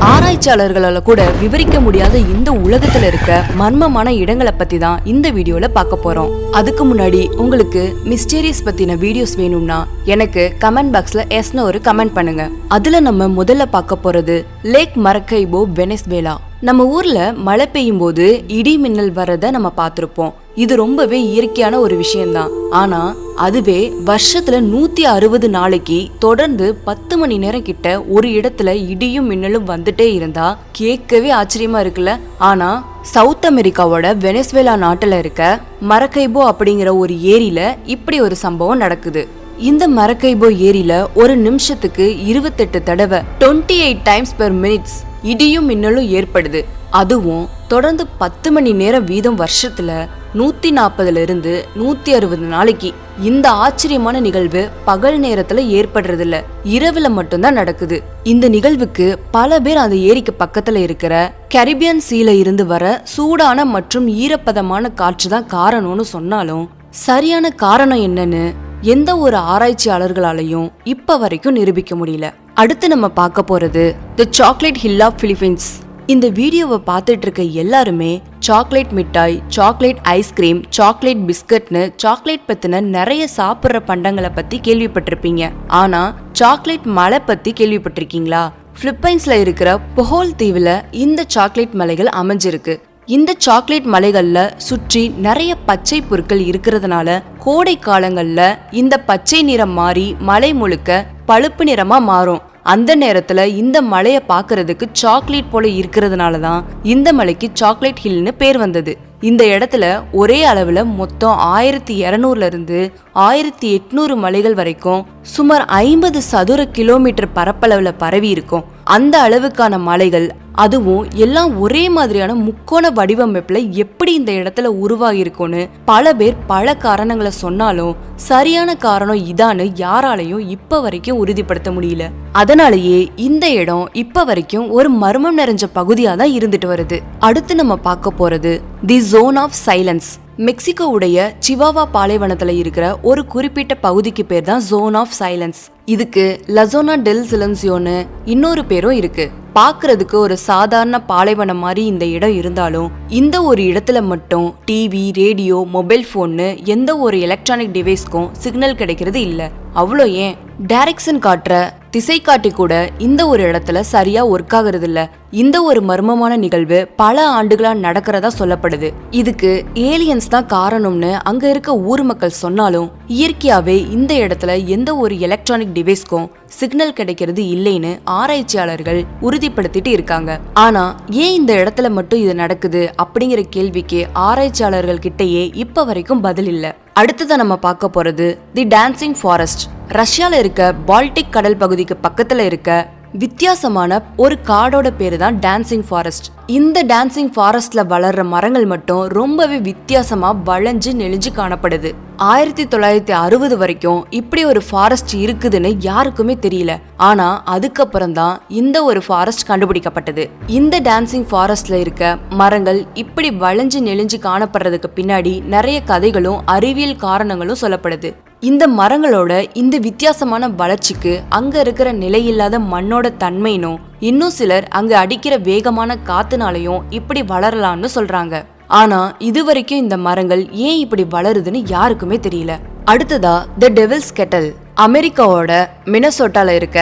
ஆராய்ச்சியாளர்களால கூட விவரிக்க முடியாத இந்த உலகத்துல இருக்க மர்மமான இடங்களை பத்தி தான் இந்த வீடியோல பார்க்க போறோம். அதுக்கு முன்னாடி உங்களுக்கு மிஸ்டீரியஸ் பத்தின வீடியோஸ் வேணும்னா எனக்கு கமெண்ட் பாக்ஸ்ல எஸ்னு ஒரு கமெண்ட் பண்ணுங்க. அதுல நம்ம முதல்ல பார்க்க போறது லேக் மரக்கைபோ வெனிசுவேலா. நம்ம ஊர்ல மழை பெய்யும் போது இடி மின்னல் வர்றத நம்ம பார்த்திருப்போம். இது ரொம்பவே இயற்கையான ஒரு விஷயம்தான். ஆனா அதுவே வருஷத்துல 160 நாளைக்கு தொடர்ந்து 10 மணி நேரம் கிட்ட ஒரு இடத்துல இடியும் மின்னலும் வந்துட்டே இருந்தா கேட்கவே ஆச்சரியமா இருக்குல்ல. ஆனா சவுத் அமெரிக்காவோட வெனிசுவேலா நாட்டுல இருக்க மரக்கைபோ அப்படிங்கிற ஒரு ஏரியில இப்படி ஒரு சம்பவம் நடக்குது. இந்த மரக்கைபோ ஏரியில ஒரு நிமிஷத்துக்கு 28 தடவை 28 டைம்ஸ் பெர் மினிட்ஸ் இடியும் மின்னலும் ஏற்படுது. அதுவும் தொடர்ந்து 10 மணி நேரம் வீதம் வருஷத்துல 140 இருந்து 160 நாளைக்கு. இந்த ஆச்சரியமான நிகழ்வு பகல் நேரத்துல ஏற்படுறது இல்ல, இரவுல மட்டும்தான் நடக்குது. இந்த நிகழ்வுக்கு பல பேர் அந்த ஏரிக்கு பக்கத்துல இருக்கிற கரிபியன் சீல இருந்து வர சூடான மற்றும் ஈரப்பதமான காற்று தான் காரணம்னு சொன்னாலும் சரியான காரணம் என்னன்னு எந்த ஒரு ஆராய்ச்சியாளர்களாலையும் இப்ப வரைக்கும் நிரூபிக்க முடியல. அடுத்து நம்ம பார்க்க போறது the chocolate hill of Philippines. இந்த வீடியோவை பார்த்துட்டு இருக்க எல்லாருமே சாக்லேட் மிட்டாய், சாக்லேட் ஐஸ்கிரீம், சாக்லேட் பிஸ்கட்னு சாக்லேட் பத்தின நிறைய சாப்பிட்ற பண்டங்களை பத்தி கேள்விப்பட்டிருப்பீங்க. ஆனா சாக்லேட் மலை பத்தி கேள்விப்பட்டிருக்கீங்களா? பிலிப்பைன்ஸ்ல இருக்கிற பொஹோல் தீவுல இந்த சாக்லேட் மலைகள் அமைஞ்சிருக்கு. இந்த சாக்லேட் மலைகள்ல சுற்றி நிறைய பச்சை பொருட்கள் இருக்கிறதுனால கோடை காலங்கள்ல இந்த பச்சை நிறம் மாறி மலை முழுக்க பழுப்பு நிறமா மாறும். அந்த நேரத்துல இந்த மலையை பாக்குறதுக்கு சாக்லேட் போல இருக்கிறதுனாலதான் இந்த மலைக்கு சாக்லேட் ஹில்னு பேர் வந்தது. இந்த இடத்துல ஒரே அளவுல மொத்தம் 1200 இருந்து 1800 மலைகள் வரைக்கும் சுமார் 50 சதுர கிலோமீட்டர் பரப்பளவுல பரவி இருக்கும். அந்த அளவுக்கான மலைகள், அதுவும் எல்லாம் ஒரே மாதிரியான முக்கோண வடிவமைப்புல எப்படி இந்த இடத்துல உருவாகி இருக்கும்னு பல பேர் பல காரணங்களை சொன்னாலும் சரியான காரணம் இதான்னு யாராலையும் இப்ப வரைக்கும் உறுதிப்படுத்த முடியல. அதனாலேயே இந்த இடம் இப்ப வரைக்கும் ஒரு மர்மம் நிறைஞ்ச பகுதியா தான் இருந்துட்டு வருது. அடுத்து நம்ம பார்க்க போறது தி ஜோன் ஆஃப் சைலன்ஸ். மெக்சிகோவுடைய சிவாவா பாலைவனத்துல இருக்கிற ஒரு குறிப்பிட்ட பகுதிக்கு பேர் தான் ஜோன் ஆஃப் சைலன்ஸ். இதுக்கு லசோனா டெல் சிலன்சியோன்னு இன்னொரு பேரும் இருக்கு. பாக்குறதுக்கு ஒரு சாதாரண பாலைவனம் மாதிரி இந்த இடம் இருந்தாலும் இந்த ஒரு இடத்துல மட்டும் டிவி, ரேடியோ, மொபைல் போன்னு எந்த ஒரு எலக்ட்ரானிக் டிவைஸ்க்கும் சிக்னல் கிடைக்கிறது இல்ல. அவ்வளோ ஏன் டைரக்ஷன் காட்டுற திசை காட்டி கூட இந்த ஒரு இடத்துல சரியா ஒர்க் ஆகுறது இல்ல. இந்த ஒரு மர்மமான நிகழ்வு பல ஆண்டுகளா நடக்கிறதா சொல்லப்படுது. இதுக்கு ஏலியன்ஸ் தான் காரணம்னு அங்க இருக்க ஊர் மக்கள் சொன்னாலும் இயற்கையாவே இந்த இடத்துல எந்த ஒரு எலக்ட்ரானிக் டிவைஸ்க்கும் சிக்னல் கிடைக்கிறது இல்லைன்னு ஆராய்ச்சியாளர்கள் உறுதிப்படுத்திட்டு இருக்காங்க. ஆனா ஏன் இந்த இடத்துல மட்டும் இது நடக்குது அப்படிங்கிற கேள்விக்கு ஆராய்ச்சியாளர்கள் கிட்டயே இப்ப வரைக்கும் பதில் இல்ல. அடுத்ததான் நம்ம பார்க்க போறது தி டான்சிங் ஃபாரஸ்ட். ரஷ்யால இருக்க பால்டிக் கடல் பகுதிக்கு பக்கத்துல இருக்க வித்தியாசமான ஒரு காடோட பேரு தான் டான்சிங் ஃபாரஸ்ட். இந்த டான்சிங் ஃபாரஸ்ட்ல வளர்ற மரங்கள் மட்டும் ரொம்பவே வித்தியாசமா வளைஞ்சு நெளிஞ்சு காணப்படுது. 1960 வரைக்கும் இப்படி ஒரு ஃபாரஸ்ட் இருக்குதுன்னு யாருக்குமே தெரியல. ஆனா அதுக்கப்புறம் தான் இந்த ஒரு ஃபாரஸ்ட் கண்டுபிடிக்கப்பட்டது. இந்த டான்சிங் ஃபாரஸ்ட்ல இருக்க மரங்கள் இப்படி வளைஞ்சு நெளிஞ்சு காணப்படுறதுக்கு பின்னாடி நிறைய கதைகளும் அறிவியல் காரணங்களும் சொல்லப்படுது. இந்த மரங்களோட இந்த வித்தியாசமான வளர்ச்சிக்கு அங்க இருக்கிற நிலையில்லாத மண்ணோட தன்மைனும் இன்னும் சிலர் அங்க அடிக்கிற வேகமான காத்துனாலையும் இப்படி வளரலாம்னு சொல்றாங்க. ஆனா இது வரைக்கும் இந்த மரங்கள் ஏன் இப்படி வளருதுன்னு யாருக்குமே தெரியல. அடுத்ததா தி டெவில்ஸ் கெட்டல். அமெரிக்காவோட மினசோட்டால இருக்க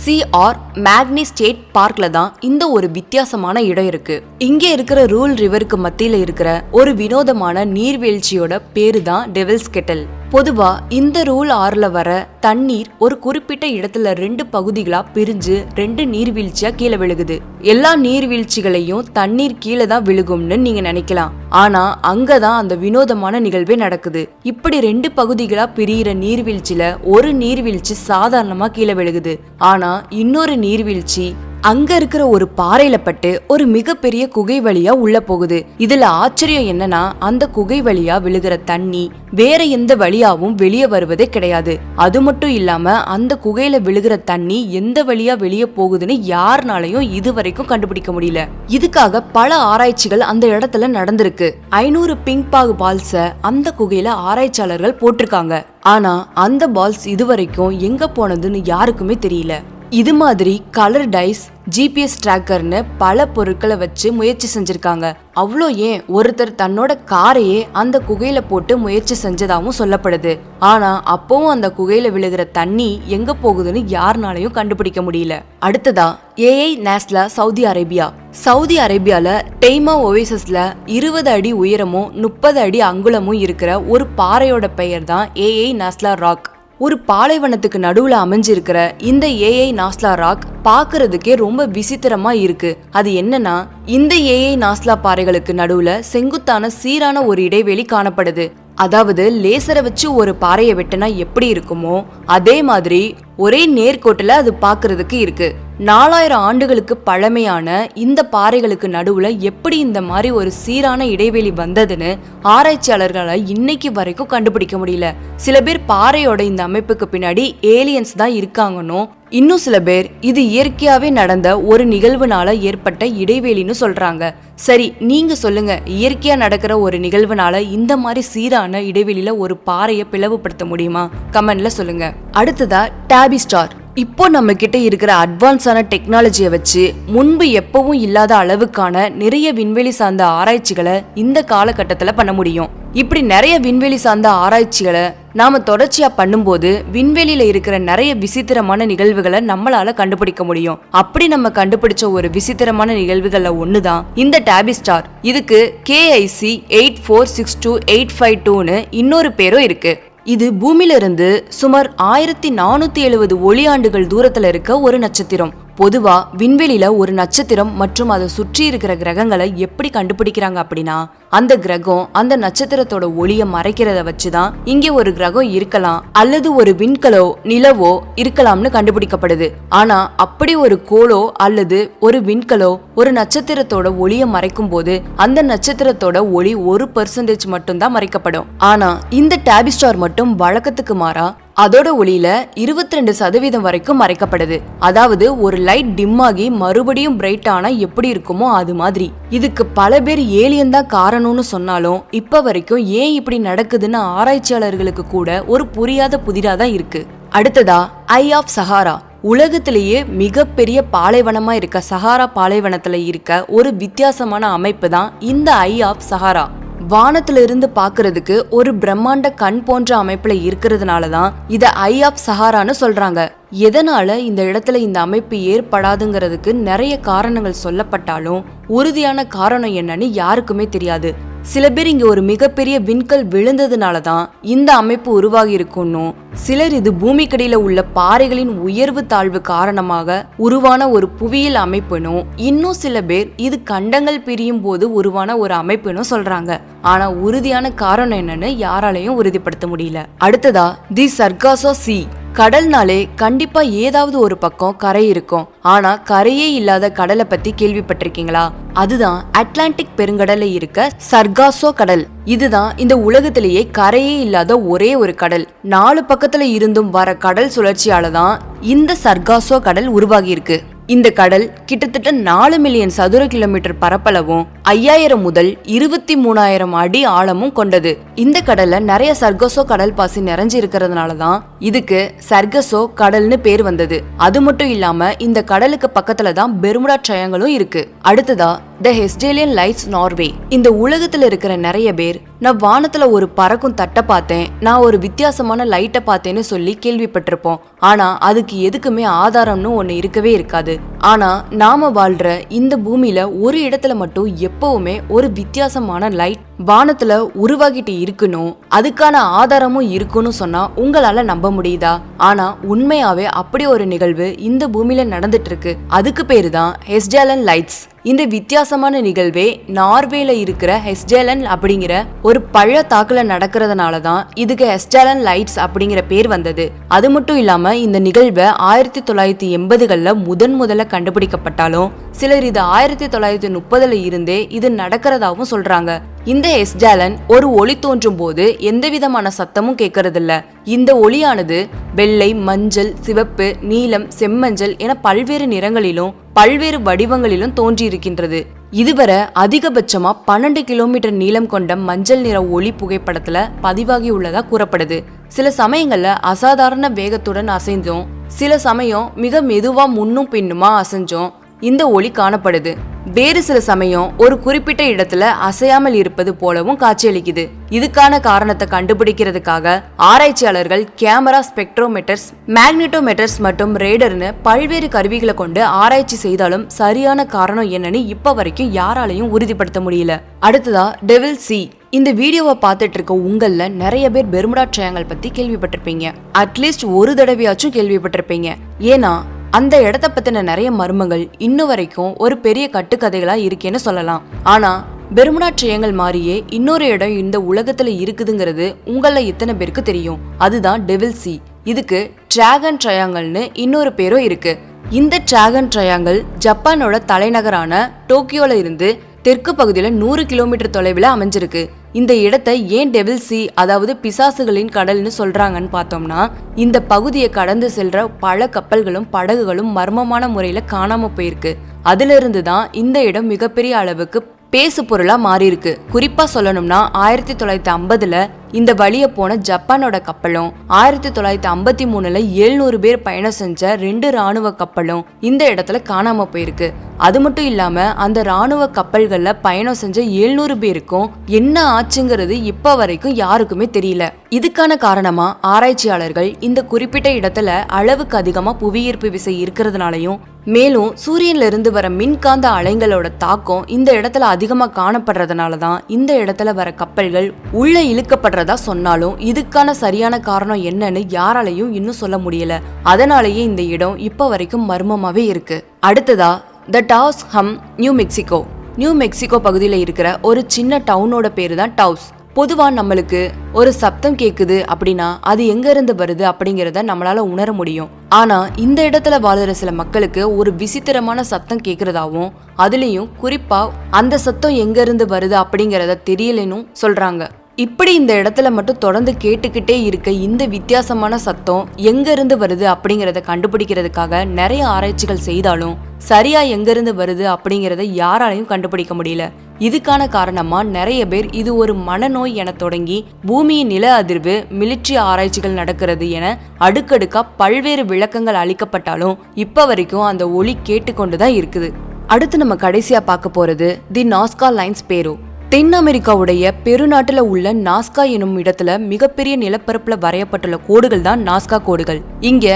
CR மேக்னி ஸ்டேட் பார்க்ல தான் இந்த ஒரு வித்தியாசமான இடம் இருக்கு. இங்க இருக்கிற ரூல் ரிவருக்கு மத்தியில இருக்கிற ஒரு வினோதமான நீர்வீழ்ச்சியோட பேரு தான் டெவில்ஸ் கெட்டல். பொதுவா இந்த ரூல் ஆறுல வர தண்ணீர் ஒரு குறிப்பிட்ட இடத்துல 2 பகுதிகளா பிரிஞ்சு 2 நீர்வீழ்ச்சியா கீழே விழுகுது. எல்லா நீர்வீழ்ச்சிகளையும் தண்ணீர் கீழே தான் விழுகும்னு நீங்க நினைக்கலாம். ஆனா அங்கதான் அந்த வினோதமான நிகழ்வே நடக்குது. இப்படி 2 பகுதிகளா பிரியிற நீர்வீழ்ச்சியில ஒரு நீர்வீழ்ச்சி சாதாரணமா கீழே விழுகுது. ஆனா இன்னொரு நீர்வீழ்ச்சி அங்க இருக்கிற ஒரு பாறையில பட்டு ஒரு மிகப்பெரிய குகை வழியா உள்ள போகுது. இதுல ஆச்சரியம் என்னன்னா அந்த குகை வழியா விழுகிற தண்ணி வேற எந்த வழியாவும் வெளியே வருவதே கிடையாது. அது மட்டும் இல்லாம அந்த குகையில விழுகிற தண்ணி எந்த வழியா வெளியே போகுதுன்னு யாருனாலையும் இது வரைக்கும் கண்டுபிடிக்க முடியல. இதுக்காக பல ஆராய்ச்சிகள் அந்த இடத்துல நடந்திருக்கு. 500 பிங்க் பாகு பால்ஸ அந்த குகையில ஆராய்ச்சியாளர்கள் போட்டிருக்காங்க. ஆனா அந்த பால்ஸ் இதுவரைக்கும் எங்க போனதுன்னு யாருக்குமே தெரியல. இது மாதிரி கலர் டைஸ், GPS டிராக்கர்னு பல பொருட்களை வச்சு முயற்சி செஞ்சிருக்காங்க. அவ்வளோ ஏன் ஒருத்தர் தன்னோட காரையே அந்த குகையில போட்டு முயற்சி செஞ்சதாகவும் சொல்லப்படுது. ஆனா அப்பவும் அந்த குகையில விழுகிற தண்ணி எங்க போகுதுன்னு யாருனாலையும் கண்டுபிடிக்க முடியல. அடுத்ததா ஏஐ நாஸ்லா சவுதி அரேபியா. சவுதி அரேபியால டெய்மா ஒவேசஸ்ல 20 அடி உயரமும் 30 அடி அங்குலமும் இருக்கிற ஒரு பாறையோட பெயர் தான் ஏஐ நாஸ்லா ராக். ஒரு பாலைவனத்துக்கு நடுவுல அமைஞ்சிருக்கிற இந்த ஏஐ நாஸ்லா ராக் பாக்குறதுக்கே ரொம்ப விசித்திரமா இருக்கு. அது என்னன்னா, இந்த ஏஐ நாஸ்லா பாறைகளுக்கு நடுவுல செங்குத்தான சீரான ஒரு இடைவெளி காணப்படுது. அதாவது லேசரை வச்சு ஒரு பாறையை வெட்டினா எப்படி இருக்குமோ அதே மாதிரி ஒரே நேர்கோட்டுல அது பாக்குறதுக்கு இருக்கு. 4000 ஆண்டுகளுக்கு பழமையான இந்த பாறைகளுக்கு நடுவுல எப்படி இந்த மாதிரி ஒரு சீரான இடைவெளி வந்ததுன்னு ஆராய்ச்சியாளர்களால இன்னைக்கு வரைக்கும் கண்டுபிடிக்க முடியல. சில பேர் பாறையோட இந்த அமைப்புக்கு பின்னாடி ஏலியன்ஸ் தான் இருக்காங்கன்னு, இன்னும் சில பேர் இது இயற்கையாவே நடந்த ஒரு நிகழ்வுனால ஏற்பட்ட இடைவெளின்னு சொல்றாங்க. சரி, நீங்க சொல்லுங்க, இயற்கையா நடக்கிற ஒரு நிகழ்வுனால இந்த மாதிரி சீரான இடைவெளியில ஒரு பாறையை பிளவுபடுத்த முடியுமா? கமெண்ட்ல சொல்லுங்க. அடுத்ததா டாபி ஸ்டார். இப்போ நம்ம கிட்ட இருக்கிற அட்வான்ஸான டெக்னாலஜியை வச்சு முன்பு எப்பவும் இல்லாத அளவுக்கான நிறைய விண்வெளி சார்ந்த ஆராய்ச்சிகளை இந்த காலகட்டத்துல பண்ண முடியும். இப்படி நிறைய விண்வெளி சார்ந்த ஆராய்ச்சிகளை நாம தொடர்ச்சியா பண்ணும்போது விண்வெளியில இருக்கிற நிறைய விசித்திரமான நிகழ்வுகளை நம்மளால கண்டுபிடிக்க முடியும். அப்படி நம்ம கண்டுபிடிச்ச ஒரு விசித்திரமான நிகழ்வுகள்ல ஒண்ணுதான் இந்த டாபி ஸ்டார். இதுக்கு KIC 8462852ன்னு இன்னொரு பேரும் இருக்கு. இது பூமியில இருந்து சுமார் 1470 ஒளியாண்டுகள் தூரத்துல இருக்க ஒரு நட்சத்திரம். பொதுவா விண்வெளியில ஒரு நட்சத்திரம் மற்றும் அதை சுற்றி இருக்கிற கிரகங்களை எப்படி கண்டுபிடிக்கிறாங்க அப்படின்னா, அந்த கிரகம் அந்த நட்சத்திரத்தோட ஒளியை மறைக்கிறத வச்சுதான் இங்கே ஒரு கிரகம் இருக்கலாம் அல்லது ஒரு விண்கலோ நிலவோ இருக்கலாம்னு கண்டுபிடிக்கப்படுது. ஆனா அப்படி ஒரு கோளோ அல்லது ஒரு விண்கலோ ஒரு நட்சத்திரத்தோட ஒளியை மறைக்கும் போது அந்த நட்சத்திரத்தோட ஒளி 1% மட்டும்தான் மறைக்கப்படும். ஆனா இந்த டாபி ஸ்டார் மட்டும் வழக்கத்துக்கு மாறா அதோட ஒளியில 22% வரைக்கும் மறைக்கப்படுது. அதாவது ஒரு லைட் டிம் ஆகி மறுபடியும் பிரைட் ஆனா எப்படி இருக்குமோ அது மாதிரி. இதுக்கு பல பேர் ஏலியன் தான் காரணம்னு சொன்னாலும் இப்ப வரைக்கும் ஏன் இப்படி நடக்குதுன்னு ஆராய்ச்சியாளர்களுக்கு கூட ஒரு புரியாத புதிராதான் இருக்கு. அடுத்ததா ஐ ஆஃப் சஹாரா. உலகத்திலேயே மிகப்பெரிய பாலைவனமா இருக்க சஹாரா பாலைவனத்துல இருக்க ஒரு வித்தியாசமான அமைப்பு தான் இந்த ஐ ஆஃப் சஹாரா. வானத்துல இருந்து பாக்குறதுக்கு ஒரு பிரம்மாண்ட கண் போன்ற அமைப்புல இருக்கிறதுனாலதான் இத ஐ ஆஃப் சஹாரான்னு சொல்றாங்க. எதனால இந்த இடத்துல இந்த அமைப்பு ஏற்படாதுங்கிறதுக்கு நிறைய காரணங்கள் சொல்லப்பட்டாலும் உறுதியான காரணம் என்னன்னு யாருக்குமே தெரியாது. சில பேர் இங்க ஒரு மிகப்பெரிய விண்கல் விழுந்ததுனாலதான் இந்த அமைப்பு உருவாகி இருக்கும்னும், சிலர் இது பூமிக்கடியில உள்ள பாறைகளின் உயர்வு தாழ்வு காரணமாக உருவான ஒரு புவியியல் அமைப்புனும், இன்னும் சில பேர் இது கண்டங்கள் பிரியும் போது உருவான ஒரு அமைப்புனும் சொல்றாங்க. ஆனா உறுதியான காரணம் என்னன்னு யாராலையும் உறுதிப்படுத்த முடியல. அடுத்ததா தி சர்காசோ சி. கடல்னாலே கண்டிப்பா ஏதாவது ஒரு பக்கம் கரை இருக்கும். ஆனா கரையே இல்லாத கடலை பத்தி கேள்விப்பட்டிருக்கீங்களா? அதுதான் அட்லாண்டிக் பெருங்கடல்ல இருக்க சர்காசோ கடல். இதுதான் இந்த உலகத்திலேயே கரையே இல்லாத ஒரே ஒரு கடல். 4 பக்கத்துல இருந்தும் வர கடல் சுழற்சியாலதான் இந்த சர்காசோ கடல் உருவாகி இருக்கு. இந்த கடல் கிட்டத்தட்ட 4 மில்லியன் சதுர கிலோமீட்டர் பரப்பளவும் 5000 முதல் 23,000 அடி ஆழமும் கொண்டது. இந்த கடல்ல நிறைய சர்கசோ கடல் பாசி நிறைஞ்சு இருக்கிறதுனாலதான் இதுக்கு சர்கசோ கடல்னு பேர் வந்தது. அது மட்டும் இல்லாம இந்த கடலுக்கு பக்கத்துல தான் பெர்முடா ட்ரையாங்கிளும் இருக்கு. அடுத்ததா த ஹெஸ்டேலியன் லைட்ஸ் நார்வே. இந்த உலகத்துல இருக்கிற நிறைய பேர் நான் வானத்துல ஒரு பறக்கும் தட்டை பார்த்தேன், நான் ஒரு வித்தியாசமான லைட்டை பார்த்தேன்னு சொல்லி கேள்விப்பட்டிருப்போம். ஆனா அதுக்கு எதுக்குமே ஆதாரம்னு ஒண்ணு இருக்கவே இருக்காது. ஆனா நாம வாழ்ற இந்த பூமியில ஒரு இடத்துல மட்டும் எப்பவுமே ஒரு வித்தியாசமான லைட் வானத்துல உருவாகிட்டு இருக்கணும், அதுக்கான ஆதாரமும் இருக்குன்னு சொன்னா உங்களால நம்ப முடியுதா? ஆனா உண்மையாவே அப்படி ஒரு நிகழ்வு இந்த பூமியில நடந்துட்டு இருக்கு. அதுக்கு பேரு தான் ஹெஸ்டேலன் லைட்ஸ். இந்த வித்தியாசமான நிகழ்வே நார்வேல இருக்கிற ஹெஸ்டேலன் அப்படிங்கிற ஒரு பழ தாக்குல நடக்கிறதுனாலதான் இதுக்கு ஹெஸ்டேலன் லைட்ஸ் அப்படிங்கிற பேர் வந்தது. அது மட்டும் இல்லாம இந்த நிகழ்வை 1980கள்ல முதல்ல கண்டுபிடிக்கப்பட்டாலும் சிலர் இது 1930ல இருந்தே இது நடக்கிறதாவும் சொல்றாங்க. இந்த எஸ்டாலன் ஒரு ஒளி தோன்றும் போது எந்த விதமான சத்தமும் கேட்கறதில்ல. இந்த ஒளியானது வெள்ளை, மஞ்சள், சிவப்பு, நீலம், செம்மஞ்சள் என பல்வேறு நிறங்களிலும் பல்வேறு வடிவங்களிலும் தோன்றியிருக்கின்றது. இதுவரை அதிகபட்சமா 12 கிலோமீட்டர் நீளம் கொண்ட மஞ்சள் நிற ஒளி புகைப்படத்துல பதிவாகி உள்ளதா கூறப்படுது. சில சமயங்கள்ல அசாதாரண வேகத்துடன் அசைஞ்சும், சில சமயம் மிக மெதுவா முன்னும் பின்னுமா அசைஞ்சும் இந்த ஒளி காணப்படுது. வேறு சில சமயம் ஒரு குறிப்பிட்ட இடத்துல அசையாமல் இருப்பது போலவும் காட்சியளிக்குது. இதுக்கான காரணத்தை கண்டுபிடிக்கிறதுக்காக ஆராய்ச்சியாளர்கள் கேமரா, ஸ்பெக்ட்ரோமீட்டர்ஸ், மேக்னெட்டோமீட்டர்ஸ் மற்றும் ரேடர்னு பல்வேறு கருவிகளை கொண்டு ஆராய்ச்சி செய்தாலும் சரியான காரணம் என்னன்னு இப்ப வரைக்கும் யாராலையும் உறுதிப்படுத்த முடியல. அடுத்ததா டெவில் சி. இந்த வீடியோவை பார்த்துட்டு இருக்க உங்கள நிறைய பேர் பெர்முடா ட்ரையாங்கிள் பத்தி கேள்விப்பட்டிருப்பீங்க. அட்லீஸ்ட் ஒரு தடவையாச்சும் கேள்விப்பட்டிருப்பீங்க. ஏன்னா அந்த இடத்த பத்தின நிறைய மர்மங்கள் இன்னும் வரைக்கும் ஒரு பெரிய கட்டுக்கதைகளா இருக்கேன்னு சொல்லலாம். ஆனா பெர்முடா ட்ரையாங்கிள் மாதிரியே இன்னொரு இடம் இந்த உலகத்துல இருக்குதுங்கிறது உங்கள எத்தனை பேருக்கு தெரியும்? அதுதான் டெவில் சி. இதுக்கு டிராகன் ட்ரையாங்கிள்னு இன்னொரு பேரும் இருக்கு. இந்த டிராகன் ட்ரையாங்கிள் ஜப்பானோட தலைநகரான டோக்கியோல இருந்து தெற்கு பகுதியில 100 கிலோமீட்டர் தொலைவில் அமைஞ்சிருக்கு. இந்த இடத்தை ஏன் டெவில் சி, அதாவது பிசாசுகளின் கடல்னு சொல்றாங்கன்னு பார்த்தோம்னா, இந்த பகுதியை கடந்து செல்ற பல கப்பல்களும் படகுகளும் மர்மமான முறையில காணாம போயிருக்கு. அதுல இருந்து தான் இந்த இடம் மிகப்பெரிய அளவுக்கு பேசு பொருளா மாறி இருக்கு. குறிப்பா சொல்லணும்னா 1950ல இந்த வழிய போன ஜப்பானோட கப்பலும் 1953ல 700 பேர் பயணம் செஞ்ச 2 ராணுவ கப்பலும் இந்த இடத்துல காணாம போயிருக்கு. அது மட்டும் இல்லாம அந்த ராணுவ கப்பல்கள்ல பயணம் செஞ்ச 700 பேருக்கும் என்ன ஆச்சுங்கிறது இப்ப வரைக்கும் யாருக்குமே தெரியல. இதுக்கான காரணமா ஆராய்ச்சியாளர்கள் இந்த குறிப்பிட்ட இடத்துல அளவுக்கு அதிகமா புவியீர்ப்பு விசை இருக்கிறதுனாலையும், மேலும் சூரியன்ல இருந்து வர மின்காந்த அலைங்களோட தாக்கம் இந்த இடத்துல அதிகமா காணப்படுறதுனாலதான் இந்த இடத்துல வர கப்பல்கள் உள்ள இழுக்கப்படுறதா சொன்னாலும் இதுக்கான சரியான காரணம் என்னன்னு யாராலையும் இன்னும் சொல்ல முடியல. அதனாலேயே இந்த இடம் இப்ப வரைக்கும் மர்மமாவே இருக்கு. அடுத்ததா த டாவ்ஸ் ஹம், நியூ மெக்சிகோ. நியூ மெக்சிகோ பகுதியில இருக்கிற ஒரு சின்ன டவுனோட பேரு தான் டாவ்ஸ். பொதுவா நம்மளுக்கு ஒரு சப்தம் கேக்குது அப்படின்னா அது எங்க இருந்து வருது அப்படிங்கறத நம்மளால உணர முடியும். ஆனா இந்த இடத்துல வாழுற சில மக்களுக்கு ஒரு விசித்திரமான சத்தம் கேக்குறதாவும், அதுலயும் குறிப்பா அந்த சத்தம் எங்க இருந்து வருது அப்படிங்கறத தெரியலன்னு சொல்றாங்க. இப்படி இந்த இடத்துல மட்டும் தொடர்ந்து கேட்டுக்கிட்டே இருக்க இந்த வித்தியாசமான சத்தம் எங்க இருந்து வருது அப்படிங்கறத கண்டுபிடிக்கிறதுக்காக நிறைய ஆராய்ச்சிகள் செய்தாலும் சரியா எங்க இருந்து வருது அப்படிங்கறத யாராலையும் கண்டுபிடிக்க முடியல. இதுக்கான காரணமா நிறைய பேர் இது ஒரு மனநோய் என தொடங்கி பூமியின் நில அதிர்வு, மிலிட்ரி ஆராய்ச்சிகள் நடக்கிறது என அடுக்கடுக்கா பல்வேறு விளக்கங்கள் அளிக்கப்பட்டாலும் இப்ப வரைக்கும் அந்த ஒலி கேட்டுக்கொண்டுதான் இருக்குது. அடுத்து நம்ம கடைசியா பார்க்க போறது தி நாஸ்கா லைன்ஸ் பேரோ. தென் அமெரிக்காவுடைய பெருநாட்டுல உள்ள நாஸ்கா எனும் இடத்துல மிகப்பெரிய நிலப்பரப்புல வரையப்பட்டுள்ள கோடுகள் தான் நாஸ்கா கோடுகள். இங்க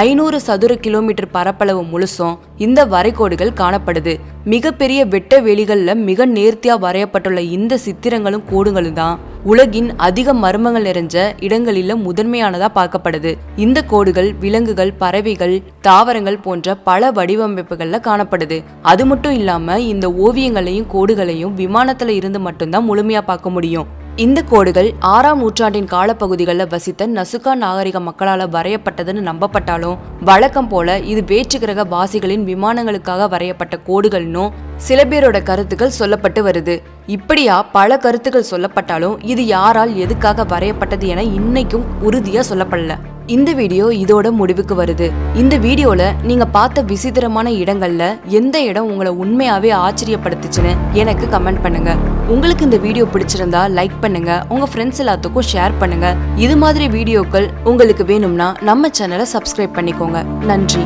500 சதுர கிலோமீட்டர் பரப்பளவு முழுசும் இந்த வரைகோடுகள் காணப்படுது. மிகப்பெரிய வெட்ட வெளிகள்ல மிக நேர்த்தியா வரையப்பட்டுள்ள இந்த சித்திரங்களும் கோடுகளும் தான் உலகின் அதிக மர்மங்கள் நிறைஞ்ச இடங்களில முதன்மையானதா பார்க்கப்படுது. இந்த கோடுகள் விலங்குகள், பறவைகள், தாவரங்கள் போன்ற பல வடிவமைப்புகள்ல காணப்படுது. அது மட்டும் இல்லாம இந்த ஓவியங்களையும் கோடுகளையும் விமானத்துல இருந்து மட்டும்தான் முழுமையா பார்க்க முடியும். இந்த கோடுகள் 6ஆம் நூற்றாண்டின் காலப்பகுதிகளில் வசித்த நசுகா நாகரிக மக்களால் வரையப்பட்டதுன்னு நம்பப்பட்டாலும் வழக்கம் போல இது வேற்று கிரக வாசிகளின் விமானங்களுக்காக வரையப்பட்ட கோடுகள்னு சில பேரோட கருத்துக்கள் சொல்லப்பட்டு வருது. இப்படியா பல கருத்துக்கள் சொல்லப்பட்டாலும் இது யாரால் எதுக்காக வரையப்பட்டது என இன்னைக்கும் உறுதியா சொல்லப்படல. இந்த வீடியோ இதோட முடிவுக்கு வருது. இந்த வீடியோல நீங்க பார்த்த விசித்திரமான இடங்கள்ல எந்த இடம் உங்களை உண்மையாவே ஆச்சரியப்படுத்துச்சுன்னு எனக்கு கமெண்ட் பண்ணுங்க. உங்களுக்கு இந்த வீடியோ பிடிச்சிருந்தா லைக் பண்ணுங்க, உங்க ஃப்ரெண்ட்ஸ் எல்லாத்துக்கும் ஷேர் பண்ணுங்க. இது மாதிரி வீடியோக்கள் உங்களுக்கு வேணும்னா நம்ம சேனலை சப்ஸ்கிரைப் பண்ணிக்கோங்க. நன்றி.